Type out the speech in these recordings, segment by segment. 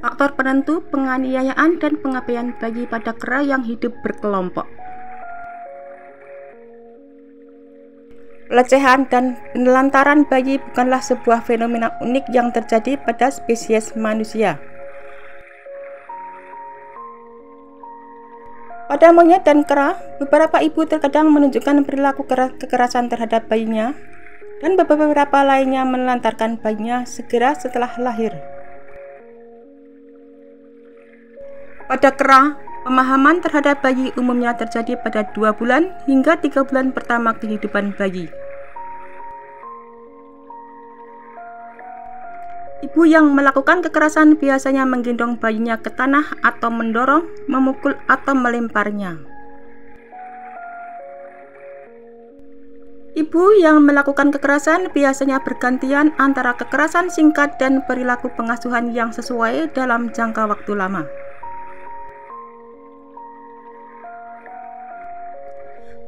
Faktor penentu penganiayaan dan pengabaian bayi pada kera yang hidup berkelompok. Pelecehan dan penelantaran bayi bukanlah sebuah fenomena unik yang terjadi pada spesies manusia. Pada monyet dan kera, beberapa ibu terkadang menunjukkan perilaku kekerasan terhadap bayinya, dan beberapa lainnya menelantarkan bayinya segera setelah lahir. Pada kera, pemahaman terhadap bayi umumnya terjadi pada 2 bulan hingga 3 bulan pertama kehidupan bayi. Ibu yang melakukan kekerasan biasanya menggendong bayinya ke tanah atau mendorong, memukul, atau melemparnya. Ibu yang melakukan kekerasan biasanya bergantian antara kekerasan singkat dan perilaku pengasuhan yang sesuai dalam jangka waktu lama.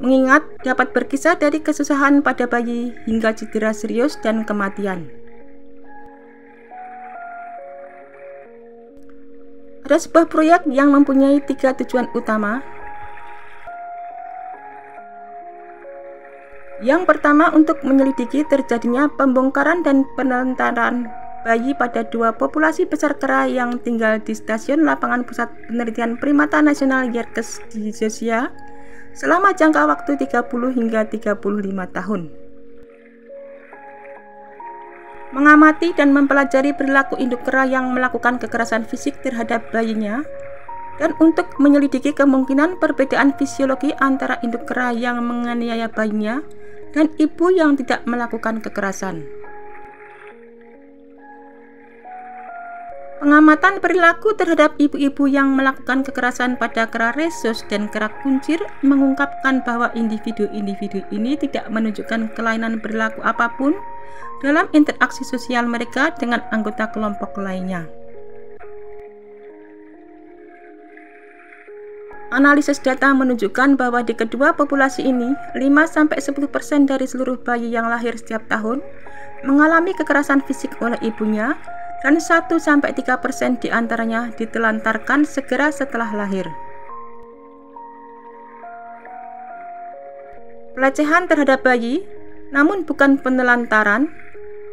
Mengingat dapat berkisar dari kesusahan pada bayi hingga cedera serius dan kematian. Ada sebuah proyek yang mempunyai 3 tujuan utama. Yang pertama, untuk menyelidiki terjadinya pembongkaran dan penelantaran bayi pada 2 populasi besar kera yang tinggal di Stasiun Lapangan Pusat Penelitian Primata Nasional Yerkes di Georgia selama jangka waktu 30 hingga 35 tahun. Mengamati dan mempelajari perilaku induk kera yang melakukan kekerasan fisik terhadap bayinya, dan untuk menyelidiki kemungkinan perbedaan fisiologi antara induk kera yang menganiaya bayinya dan ibu yang tidak melakukan kekerasan. Pengamatan perilaku terhadap ibu-ibu yang melakukan kekerasan pada kera rhesus dan kera kuncir mengungkapkan bahwa individu-individu ini tidak menunjukkan kelainan perilaku apapun dalam interaksi sosial mereka dengan anggota kelompok lainnya. Analisis data menunjukkan bahwa di kedua populasi ini, 5-10% dari seluruh bayi yang lahir setiap tahun mengalami kekerasan fisik oleh ibunya, dan 1-3% di antaranya ditelantarkan segera setelah lahir. Pelecehan terhadap bayi, namun bukan penelantaran,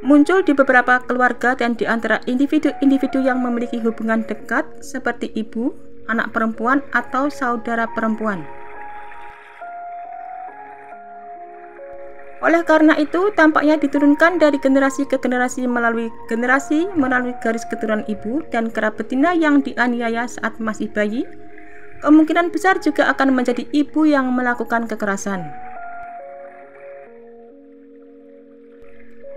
muncul di beberapa keluarga dan di antara individu-individu yang memiliki hubungan dekat seperti ibu, anak perempuan, atau saudara perempuan. Oleh karena itu, tampaknya diturunkan dari generasi ke generasi melalui garis keturunan ibu dan kera betina yang dianiaya saat masih bayi, kemungkinan besar juga akan menjadi ibu yang melakukan kekerasan.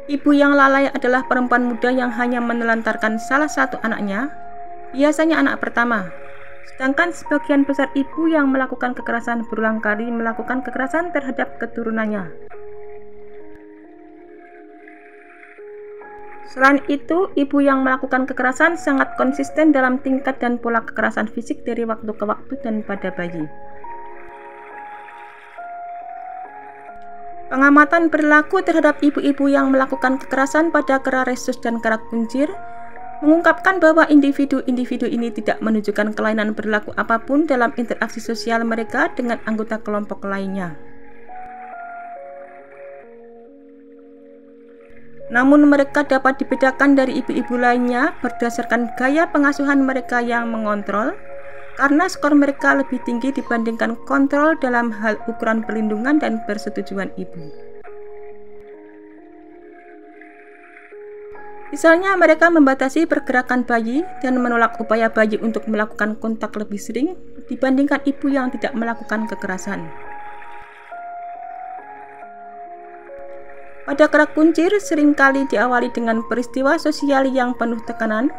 Ibu yang lalai adalah perempuan muda yang hanya menelantarkan salah satu anaknya, biasanya anak pertama. Sedangkan sebagian besar ibu yang melakukan kekerasan berulang kali melakukan kekerasan terhadap keturunannya. Selain itu, ibu yang melakukan kekerasan sangat konsisten dalam tingkat dan pola kekerasan fisik dari waktu ke waktu dan pada bayi. Pengamatan perilaku terhadap ibu-ibu yang melakukan kekerasan pada kera rhesus dan kera kuncir mengungkapkan bahwa individu-individu ini tidak menunjukkan kelainan perilaku apapun dalam interaksi sosial mereka dengan anggota kelompok lainnya. Namun mereka dapat dibedakan dari ibu-ibu lainnya berdasarkan gaya pengasuhan mereka yang mengontrol, karena skor mereka lebih tinggi dibandingkan kontrol dalam hal ukuran perlindungan dan persetujuan ibu. Misalnya, mereka membatasi pergerakan bayi dan menolak upaya bayi untuk melakukan kontak lebih sering dibandingkan ibu yang tidak melakukan kekerasan. Pada kera kuncir seringkali diawali dengan peristiwa sosial yang penuh tekanan,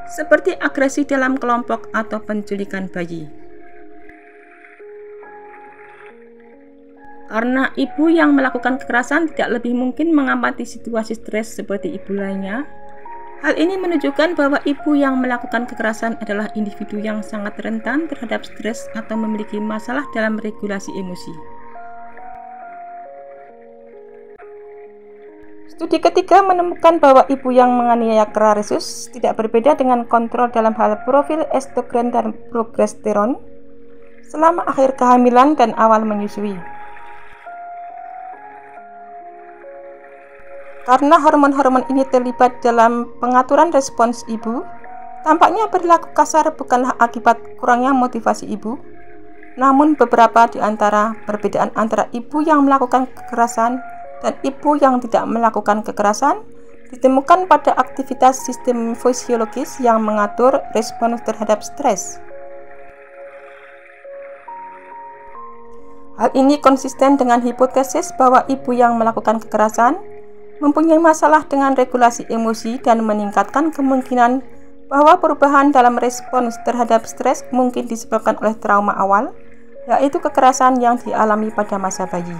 seperti agresi dalam kelompok atau penculikan bayi. Karena ibu yang melakukan kekerasan tidak lebih mungkin mengamati situasi stres seperti ibu lainnya, hal ini menunjukkan bahwa ibu yang melakukan kekerasan adalah individu yang sangat rentan terhadap stres atau memiliki masalah dalam regulasi emosi. Studi ketiga menemukan bahwa ibu yang menganiaya kera rhesus tidak berbeda dengan kontrol dalam hal profil estrogen dan progesteron selama akhir kehamilan dan awal menyusui. Karena hormon-hormon ini terlibat dalam pengaturan respons ibu, tampaknya perilaku kasar bukanlah akibat kurangnya motivasi ibu, namun beberapa di antara perbedaan antara ibu yang melakukan kekerasan dan ibu yang tidak melakukan kekerasan ditemukan pada aktivitas sistem fisiologis yang mengatur respons terhadap stres. Hal ini konsisten dengan hipotesis bahwa ibu yang melakukan kekerasan mempunyai masalah dengan regulasi emosi dan meningkatkan kemungkinan bahwa perubahan dalam respons terhadap stres mungkin disebabkan oleh trauma awal, yaitu kekerasan yang dialami pada masa bayi.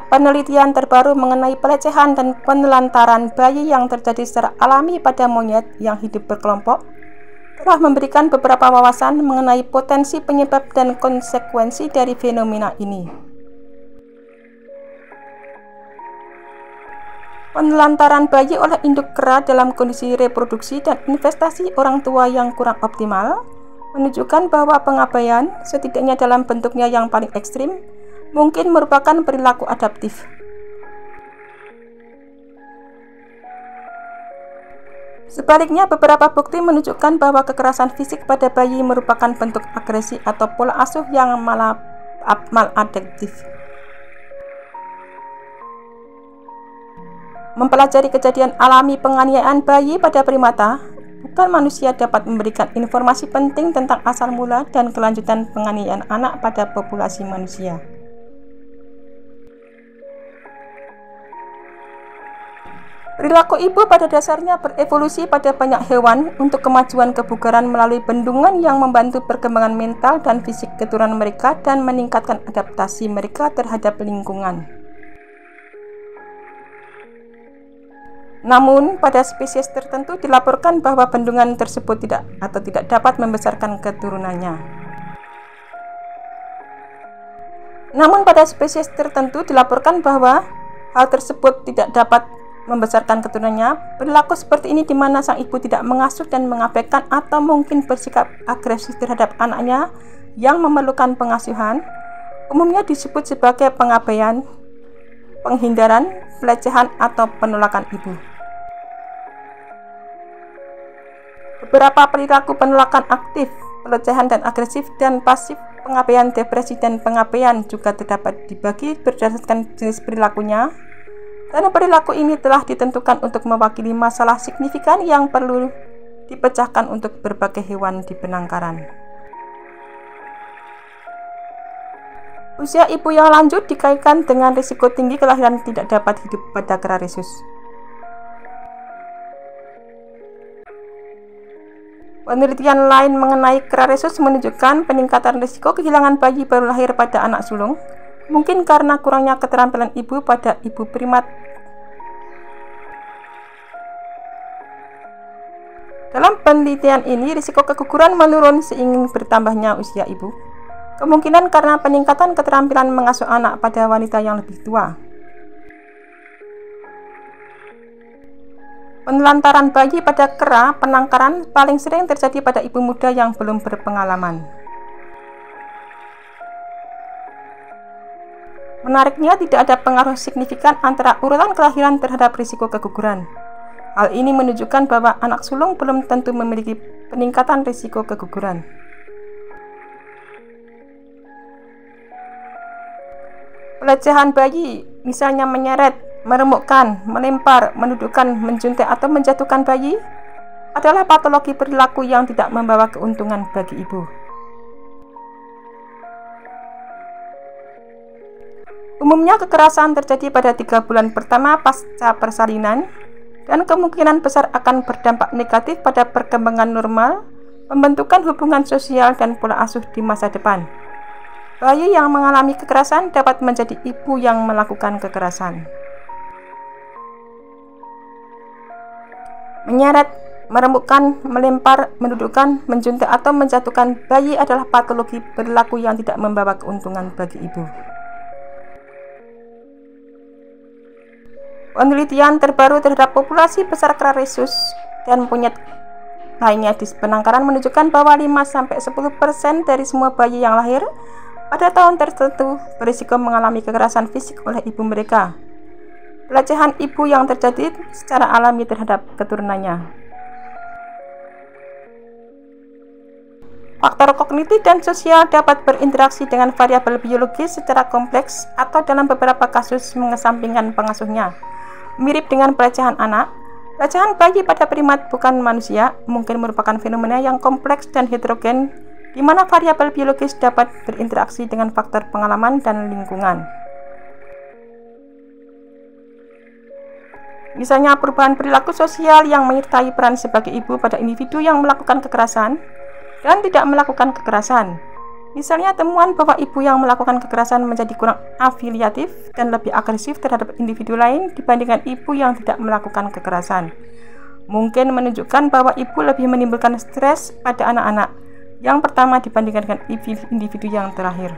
Penelitian terbaru mengenai pelecehan dan penelantaran bayi yang terjadi secara alami pada monyet yang hidup berkelompok telah memberikan beberapa wawasan mengenai potensi penyebab dan konsekuensi dari fenomena ini. Penelantaran bayi oleh induk kera dalam kondisi reproduksi dan investasi orang tua yang kurang optimal menunjukkan bahwa pengabaian, setidaknya dalam bentuknya yang paling ekstrim, mungkin merupakan perilaku adaptif. Sebaliknya, beberapa bukti menunjukkan bahwa kekerasan fisik pada bayi merupakan bentuk agresi atau pola asuh yang maladaptif. Mempelajari kejadian alami penganiayaan bayi pada primata, bukan manusia dapat memberikan informasi penting tentang asal mula dan kelanjutan penganiayaan anak pada populasi manusia. Perilaku ibu pada dasarnya berevolusi pada banyak hewan untuk kemajuan kebugaran melalui bendungan yang membantu perkembangan mental dan fisik keturunan mereka dan meningkatkan adaptasi mereka terhadap lingkungan. Namun, pada spesies tertentu dilaporkan bahwa bendungan tersebut tidak dapat membesarkan keturunannya. Namun, pada spesies tertentu dilaporkan bahwa hal tersebut tidak dapat membesarkan keturunannya. Perilaku seperti ini di mana sang ibu tidak mengasuh dan mengabaikan atau mungkin bersikap agresif terhadap anaknya yang memerlukan pengasuhan, umumnya disebut sebagai pengabaian, penghindaran, pelecehan, atau penolakan ibu. Beberapa perilaku penolakan aktif, pelecehan dan agresif, dan pasif, pengabaian, depresi, dan pengabaian juga terdapat dibagi berdasarkan jenis perilakunya. Dan perilaku ini telah ditentukan untuk mewakili masalah signifikan yang perlu dipecahkan untuk berbagai hewan di penangkaran. Usia ibu yang lanjut dikaitkan dengan risiko tinggi kelahiran tidak dapat hidup pada kera rhesus. Penelitian lain mengenai kera rhesus menunjukkan peningkatan risiko kehilangan bayi baru lahir pada anak sulung, mungkin karena kurangnya keterampilan ibu pada ibu primat. Dalam penelitian ini, risiko keguguran menurun seiring bertambahnya usia ibu, kemungkinan karena peningkatan keterampilan mengasuh anak pada wanita yang lebih tua. Penelantaran bayi pada kera penangkaran paling sering terjadi pada ibu muda yang belum berpengalaman. Menariknya, tidak ada pengaruh signifikan antara urutan kelahiran terhadap risiko keguguran. Hal ini menunjukkan bahwa anak sulung belum tentu memiliki peningkatan risiko keguguran. Pelecehan bayi, misalnya menyeret, meremukkan, melempar, menundukkan, menjuntai, atau menjatuhkan bayi, adalah patologi perilaku yang tidak membawa keuntungan bagi ibu. Umumnya kekerasan terjadi pada 3 bulan pertama pasca persalinan dan kemungkinan besar akan berdampak negatif pada perkembangan normal, pembentukan hubungan sosial, dan pola asuh di masa depan. Bayi yang mengalami kekerasan dapat menjadi ibu yang melakukan kekerasan. Menyeret, meremukkan, melempar, mendudukkan, menjuntak atau menjatuhkan bayi adalah patologi perilaku yang tidak membawa keuntungan bagi ibu. Penelitian terbaru terhadap populasi besar kera rhesus dan monyet lainnya di penangkaran menunjukkan bahwa 5-10% dari semua bayi yang lahir pada tahun tertentu berisiko mengalami kekerasan fisik oleh ibu mereka. Pelecehan ibu yang terjadi secara alami terhadap keturunannya. Faktor kognitif dan sosial dapat berinteraksi dengan variabel biologis secara kompleks atau dalam beberapa kasus mengesampingkan pengasuhnya. Mirip dengan pelecehan anak, pelecehan bayi pada primat bukan manusia mungkin merupakan fenomena yang kompleks dan heterogen di mana variabel biologis dapat berinteraksi dengan faktor pengalaman dan lingkungan. Misalnya perubahan perilaku sosial yang menyertai peran sebagai ibu pada individu yang melakukan kekerasan dan tidak melakukan kekerasan. Misalnya temuan bahwa ibu yang melakukan kekerasan menjadi kurang afiliatif dan lebih agresif terhadap individu lain dibandingkan ibu yang tidak melakukan kekerasan. Mungkin menunjukkan bahwa ibu lebih menimbulkan stres pada anak-anak yang pertama dibandingkan dengan individu yang terakhir.